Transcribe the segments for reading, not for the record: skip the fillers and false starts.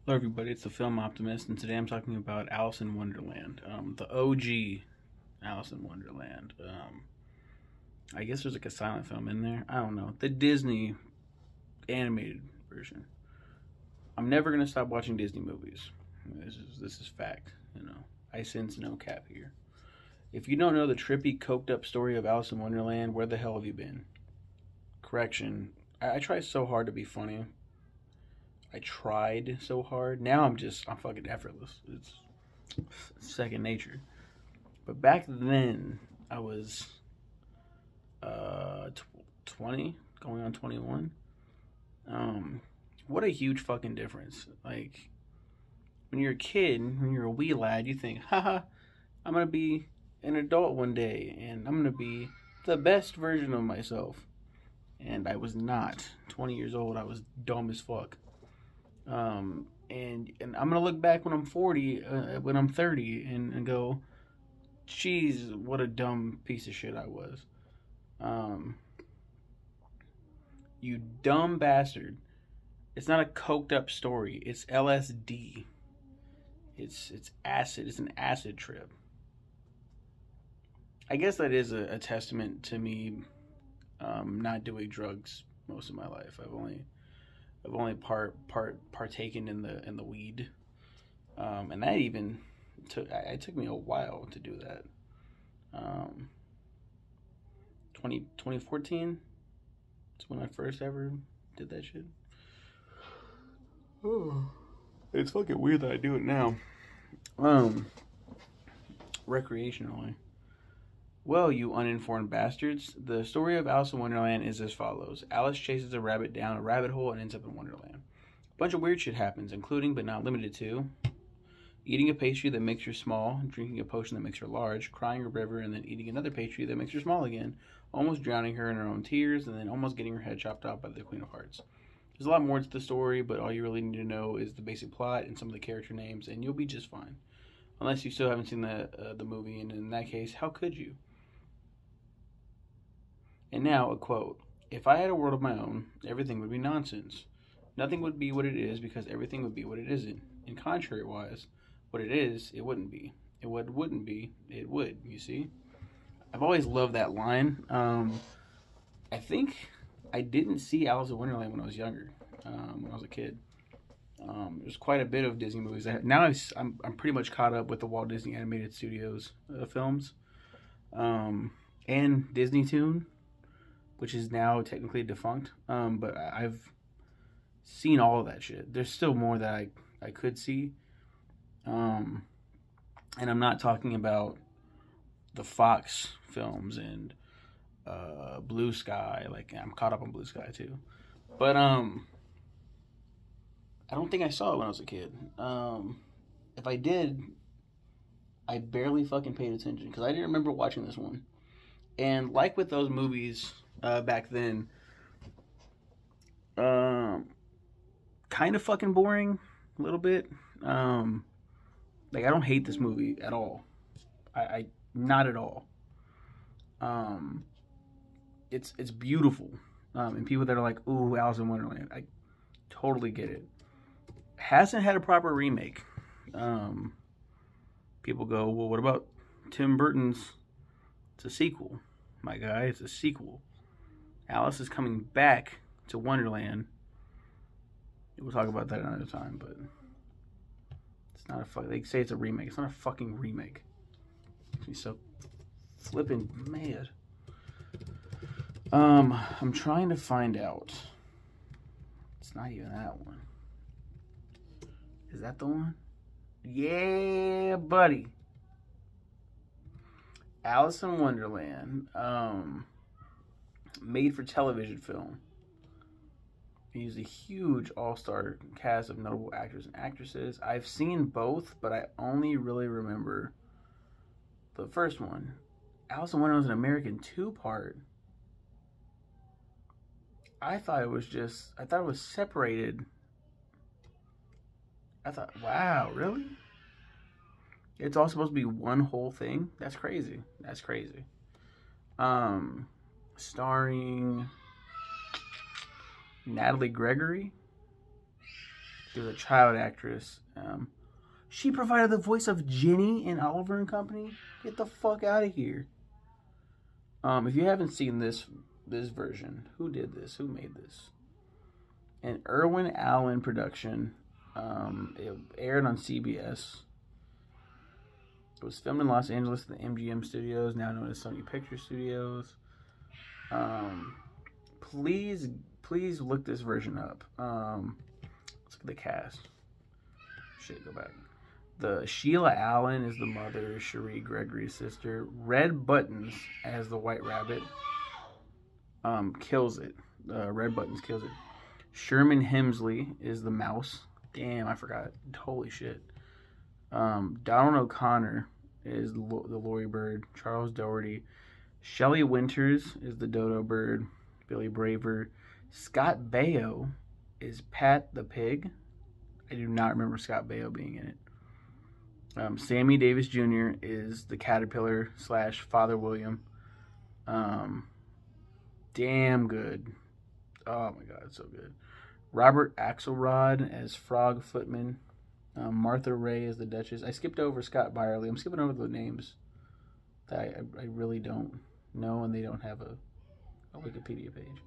Hello everybody, it's the Film Optimist, and today I'm talking about Alice in Wonderland, the OG Alice in Wonderland. I guess there's like a silent film in there. I don't know. The Disney animated version. I'm never gonna stop watching Disney movies. This is fact. You know, I sense no cap here. If you don't know the trippy, coked up story of Alice in Wonderland, where the hell have you been? Correction. I try so hard to be funny. I tried so hard. Now I'm fucking effortless. It's second nature. But back then, I was 20, going on 21. What a huge fucking difference. Like, when you're a kid, when you're a wee lad, you think, haha, I'm gonna be an adult one day, and I'm gonna be the best version of myself. And I was not. 20 years old, I was dumb as fuck. And I'm gonna look back when I'm 40, when I'm 30, and go, geez, what a dumb piece of shit I was. You dumb bastard. It's not a coked up story. It's LSD. It's acid. It's an acid trip. I guess that is a testament to me not doing drugs most of my life. I've only partaken in the weed, and that even took me a while to do that. 2014 is when I first ever did that shit. Oh, it's fucking weird that I do it now. Recreationally. Well, you uninformed bastards, the story of Alice in Wonderland is as follows. Alice chases a rabbit down a rabbit hole and ends up in Wonderland. A bunch of weird shit happens, including, but not limited to, eating a pastry that makes her small, drinking a potion that makes her large, crying a river, and then eating another pastry that makes her small again, almost drowning her in her own tears, and then almost getting her head chopped off by the Queen of Hearts. There's a lot more to the story, but all you really need to know is the basic plot and some of the character names, and you'll be just fine. Unless you still haven't seen the movie, and in that case, how could you? And now, a quote. If I had a world of my own, everything would be nonsense. Nothing would be what it is because everything would be what it isn't. And contrary-wise, what it is, it wouldn't be. And what wouldn't be, it would, you see? I've always loved that line. I think I didn't see Alice in Wonderland when I was younger, when I was a kid. There's quite a bit of Disney movies. Now I'm pretty much caught up with the Walt Disney Animated Studios films. And Disney Toon, which is now technically defunct, but I've seen all of that shit. There's still more that I could see, and I'm not talking about the Fox films and Blue Sky. Like, I'm caught up on Blue Sky too, but I don't think I saw it when I was a kid. If I did, I barely fucking paid attention because I didn't remember watching this one. And like with those movies back then, kind of fucking boring, a little bit. Like, I don't hate this movie at all. I not at all. It's beautiful. And people that are like, ooh, Alice in Wonderland, I totally get it. Hasn't had a proper remake. People go, well, what about Tim Burton's? It's a sequel, my guy. It's a sequel. Alice is coming back to Wonderland. We'll talk about that another time, but it's not a fuck. They say it's a remake. It's not a fucking remake. Makes me so flippin' mad. I'm trying to find out. It's not even that one. Is that the one? Yeah, buddy. Alice in Wonderland, made for television film. He used a huge all-star cast of notable actors and actresses. I've seen both, but I only really remember the first one. Alice in Wonderland was an American two-part. I thought it was separated. I thought, wow, really? It's all supposed to be one whole thing? That's crazy. That's crazy. Starring Natalie Gregory. She was a child actress. She provided the voice of Ginny in Oliver and Company. Get the fuck out of here. If you haven't seen this version, who did this? Who made this? An Irwin Allen production. It aired on CBS. It was filmed in Los Angeles at the MGM Studios, now known as Sony Picture Studios. Please look this version up. Let's look at the cast. Shit, go back. Sheila Allen is the mother, Cherie Gregory's sister. Red Buttons as the White Rabbit. Kills it. Red Buttons kills it. Sherman Hemsley is the mouse. Damn, I forgot. Holy shit. Donald O'Connor is the Lori Bird. Charles Doherty. Shelley Winters is the Dodo Bird. Billy Braver. Scott Baio is Pat the Pig. I do not remember Scott Baio being in it. Sammy Davis Jr. is the Caterpillar / Father William. Damn good. Oh my god, so good. Robert Axelrod as Frog Footman. Martha Ray as the Duchess. I skipped over Scott Byerly. I'm skipping over the names that I really don't know, and they don't have a Wikipedia page.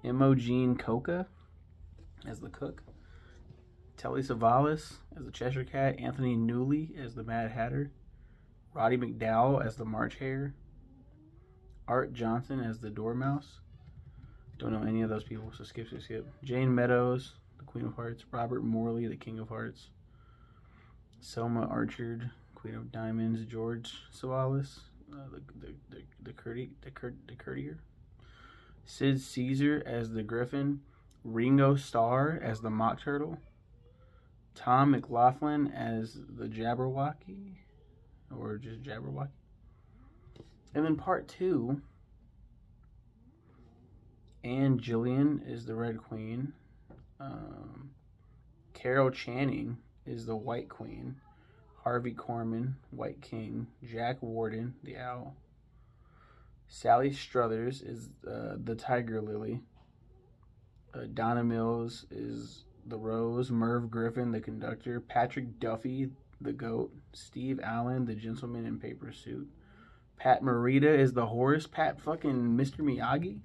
Imogen Coca as the cook. Telly Savalas as the Cheshire Cat. Anthony Newley as the Mad Hatter. Roddy McDowell as the March Hare. Art Johnson as the Dormouse. Don't know any of those people, so skip. Jane Meadows, the Queen of Hearts. Robert Morley, the King of Hearts. Selma Archard, Queen of Diamonds. George Savalas, the courtier. Sid Caesar as the Griffin. Ringo Starr as the Mock Turtle. Tom McLaughlin as the Jabberwocky, or just Jabberwocky. And then part 2, Anne Gillian is the Red Queen. Carol Channing is the White Queen. Harvey Korman, White King. Jack Warden, the Owl. Sally Struthers is the Tiger Lily. Donna Mills is the Rose. Merv Griffin, the Conductor. Patrick Duffy, the Goat. Steve Allen, the Gentleman in Paper Suit. Pat Morita is the Horse. Pat fucking Mr. Miyagi.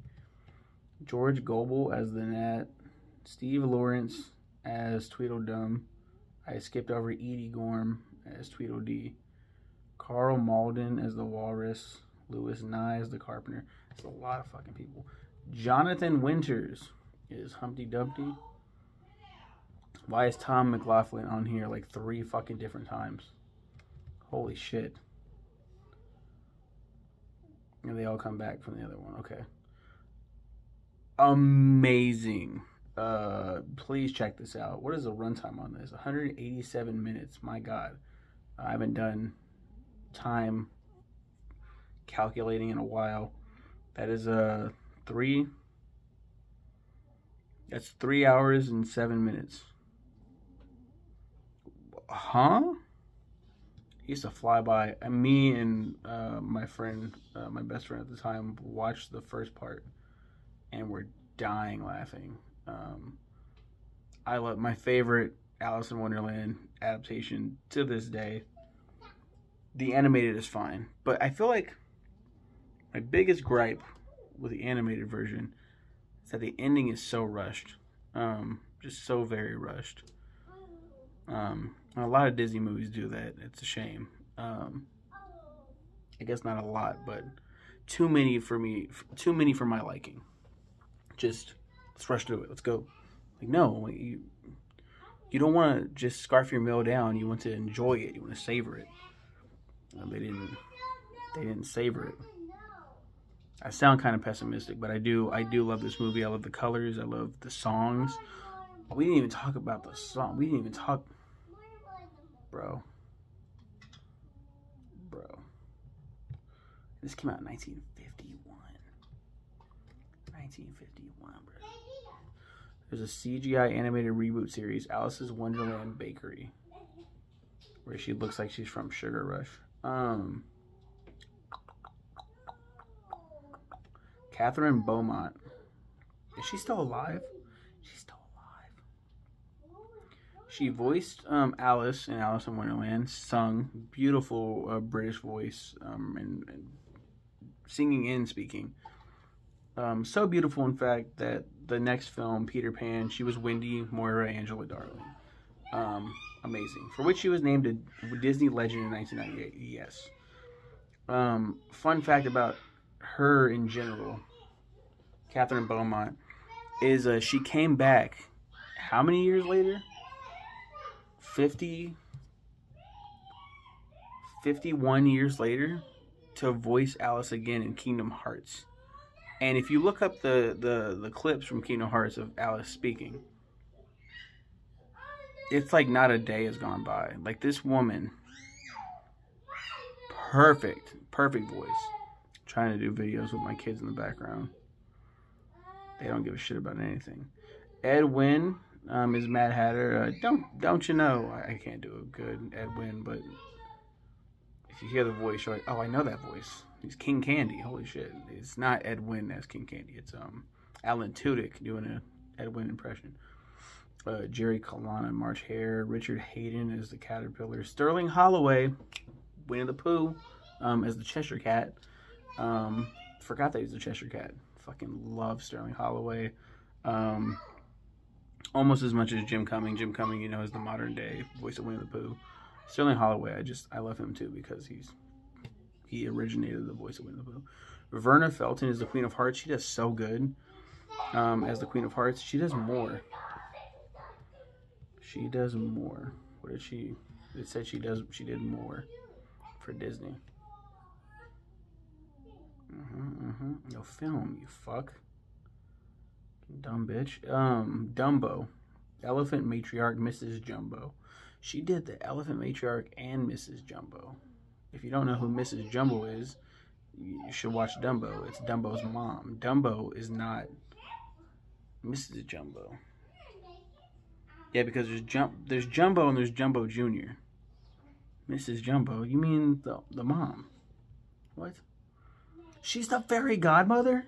George Gobel as the Gnat. Steve Lawrence as Tweedledum. I skipped over Edie Gorm as Tweedledee. Carl Malden as the Walrus. Louis Nye as the Carpenter. That's a lot of fucking people. Jonathan Winters is Humpty Dumpty. Why is Tom McLaughlin on here like 3 fucking different times? Holy shit. And they all come back from the other one. Okay. Amazing. Please check this out. What is the runtime on this? 187 minutes. My god. I haven't done time calculating in a while. That is 3 hours and 7 minutes. Huh? He used to fly by. Me and my friend, my best friend at the time, watched the first part and we're dying laughing. I love my favorite Alice in Wonderland adaptation to this day. The animated is fine, but I feel like my biggest gripe with the animated version is that the ending is so rushed. Just so very rushed. A lot of Disney movies do that. It's a shame. I guess not a lot, but too many for me. Too many for my liking. Just let's rush through it. Let's go. Like no, you don't want to just scarf your meal down. You want to enjoy it. You want to savor it. They didn't savor it. I sound kind of pessimistic, but I do love this movie. I love the colors. I love the songs. We didn't even talk about the song. We didn't even talk, bro. This came out in 1951. 1951, bro. There's a CGI animated reboot series, Alice's Wonderland Bakery, where she looks like she's from Sugar Rush. Catherine Beaumont. Is she still alive? She's still alive. She voiced Alice in Alice in Wonderland, sung, beautiful British voice, and singing and speaking. So beautiful, in fact, that the next film, Peter Pan, she was Wendy Moira Angela Darling. Amazing. For which she was named a Disney Legend in 1998. Yes. Fun fact about her in general, Catherine Beaumont, is she came back how many years later? 51 years later to voice Alice again in Kingdom Hearts. And if you look up the clips from Kingdom Hearts of Alice speaking, it's like not a day has gone by. Like, this woman, perfect voice. Trying to do videos with my kids in the background. They don't give a shit about anything. Ed Wynn is Mad Hatter. Don't you know? I can't do a good Ed Wynn, but if you hear the voice, you're like, oh, I know that voice. He's King Candy. Holy shit! It's not Ed Wynn as King Candy. It's Alan Tudyk doing a Ed Wynn impression. Jerry Colonna, March Hare. Richard Hayden is the Caterpillar. Sterling Holloway, Winnie the Pooh, as the Cheshire Cat. Forgot that he's the Cheshire Cat. Fucking love Sterling Holloway. Almost as much as Jim Cumming. Jim Cumming, you know, is the modern day voice of Winnie the Pooh. Sterling Holloway, I love him too because he originated the voice of Winnie the Pooh. Verna Felton is the Queen of Hearts. She does so good as the Queen of Hearts. She does more. She does more. What did she? It said she did more for Disney. No film, you fuck. Dumb bitch. Dumbo. Elephant Matriarch Mrs. Jumbo. She did the Elephant Matriarch and Mrs. Jumbo. If you don't know who Mrs. Jumbo is, you should watch Dumbo. It's Dumbo's mom. Dumbo is not Mrs. Jumbo. Yeah, because there's Jumbo and there's Jumbo Jr. Mrs. Jumbo, you mean the mom? What? She's the fairy godmother?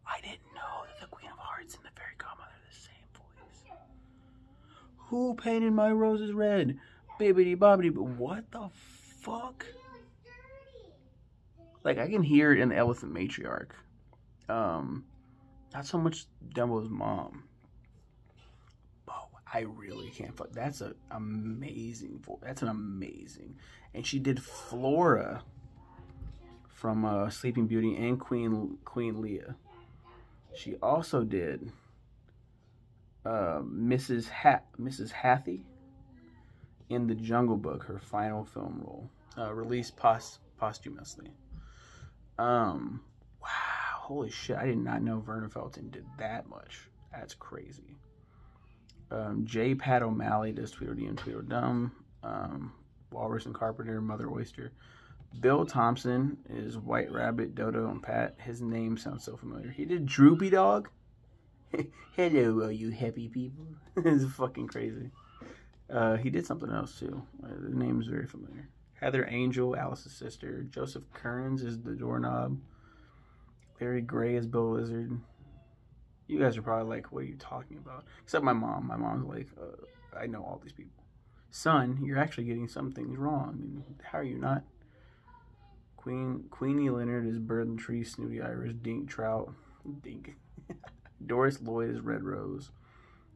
I didn't know that the Queen of Hearts and the fairy godmother are the same voice. Who painted my roses red? Bibbidi bobbidi, but what the fuck? Like, I can hear it in the Elephant Matriarch. Not so much Dumbo's mom. Oh, I really can't fuck. That's an amazing voice. That's an amazing. And she did Flora from Sleeping Beauty and Queen Leah. She also did Mrs. Hathie in The Jungle Book, her final film role, released posthumously. Wow, holy shit! I did not know Verna Felton did that much. That's crazy. J. Pat O'Malley does Tweedledee and Tweedledum. Walrus and Carpenter, Mother Oyster. Bill Thompson is White Rabbit, Dodo, and Pat. His name sounds so familiar. He did Droopy Dog. Hello, all you happy people. It's fucking crazy. He did something else too. The name is very familiar. Heather Angel, Alice's sister. Joseph Kearns is the doorknob. Larry Gray is Bill Lizard. You guys are probably like, what are you talking about? Except my mom. My mom's like, I know all these people. Son, you're actually getting some things wrong. How are you not? Queenie Leonard is Bird and Tree, Snooty Iris, Dink Trout, Dink. Doris Lloyd is Red Rose.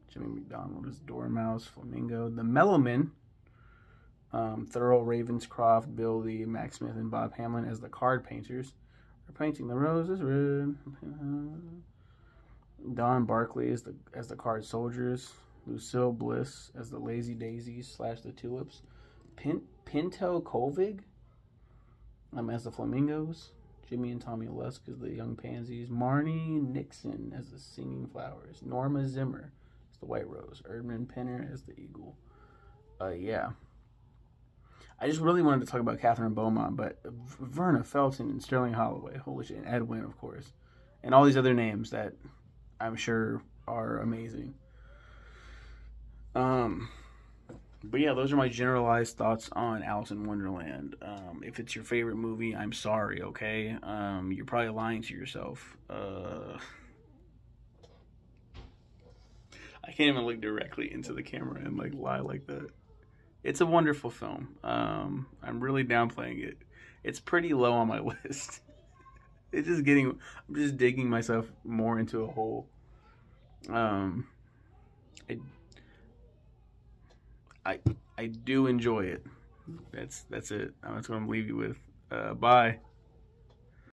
Jimmy McDonald is Dormouse, Flamingo. The Mellowmen, Thurl Ravenscroft, Bill Lee, Max Smith, and Bob Hamlin as the card painters. They're painting the roses red. Don Barkley as the card soldiers. Lucille Bliss as the Lazy Daisies / the Tulips. Pinto Colvig as the Flamingos. Jimmy and Tommy Lusk as the Young Pansies. Marnie Nixon as the Singing Flowers. Norma Zimmer as the White Rose. Erdman Penner as the Eagle. Yeah. I just really wanted to talk about Catherine Beaumont, but Verna Felton and Sterling Holloway, holy shit, and Ed Wynn, of course, and all these other names that I'm sure are amazing. But yeah, those are my generalized thoughts on Alice in Wonderland. If it's your favorite movie, I'm sorry, okay? You're probably lying to yourself. I can't even look directly into the camera and like lie like that. It's a wonderful film. I'm really downplaying it. It's pretty low on my list. It's just getting. I'm just digging myself more into a hole. Um, I, I do enjoy it. That's it. That's what I'm gonna leave you with. Bye.